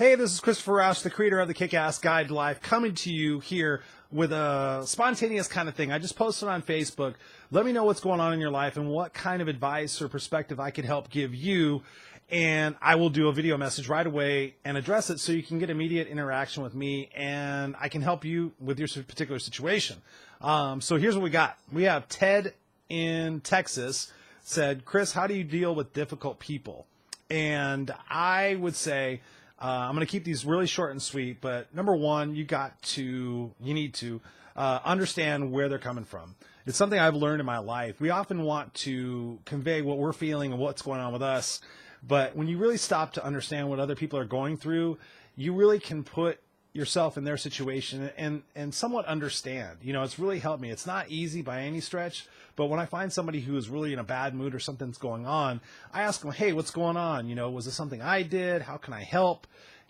Hey, this is Christopher Rausch, the creator of the Kick-Ass Guide to Life, coming to you here with a spontaneous kind of thing. I just posted on Facebook. Let me know what's going on in your life and what kind of advice or perspective I could help give you. And I will do a video message right away and address it so you can get immediate interaction with me and I can help you with your particular situation. So here's what we got. We have Ted in Texas said, Chris, how do you deal with difficult people? And I would say, I'm going to keep these really short and sweet, but number one, you need to understand where they're coming from. It's something I've learned in my life. We often want to convey what we're feeling and what's going on with us, but when you really stop to understand what other people are going through, you really can put yourself in their situation and somewhat understand. You know, it's really helped me. It's not easy by any stretch, but when I find somebody who is really in a bad mood or something's going on, I ask them, hey, what's going on? You know, was it something I did? How can I help?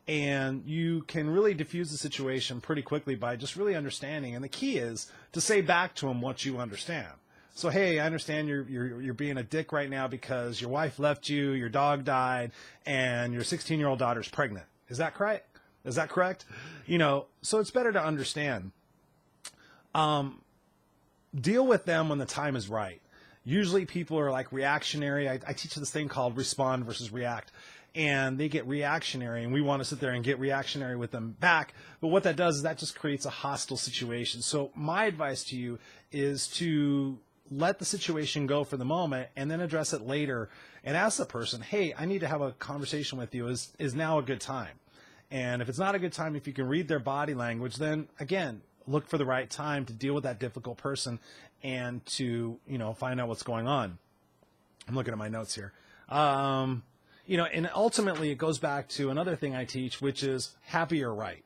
And you can really diffuse the situation pretty quickly by just really understanding. And the key is to say back to them what you understand. So, hey, I understand you're being a dick right now because your wife left you, your dog died, and your 16-year-old daughter's pregnant. Is that correct? Is that correct? You know, so it's better to understand. Deal with them when the time is right. Usually people are like reactionary. I teach this thing called respond versus react. And they get reactionary, and we want to sit there and get reactionary with them back. But what that does is that just creates a hostile situation. So my advice to you is to let the situation go for the moment and then address it later and ask the person, hey, I need to have a conversation with you. Is now a good time? And if it's not a good time, if you can read their body language, then again, look for the right time to deal with that difficult person and to, you know, find out what's going on. I'm looking at my notes here. You know, and ultimately it goes back to another thing I teach, which is happy or right.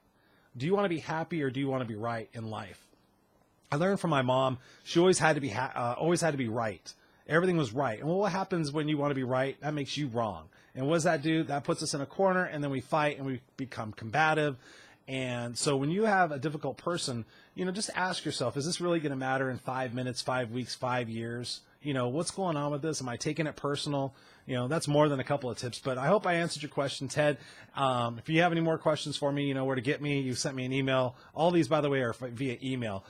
Do you want to be happy or do you want to be right in life? I learned from my mom, she always had to be right. Everything was right. And what happens when you want to be right? That makes you wrong. And what does that do? That puts us in a corner, and then we fight and we become combative. And so when you have a difficult person, you know, just ask yourself, is this really going to matter in 5 minutes, 5 weeks, 5 years? You know, what's going on with this? Am I taking it personal? You know, that's more than a couple of tips, but I hope I answered your question, Ted. If you have any more questions for me, you know where to get me. You sent me an email. All these, by the way, are via email.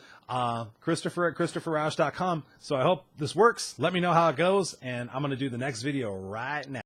Christopher@ChristopherRausch.com. So I hope this works. Let me know how it goes, and I'm going to do the next video right now.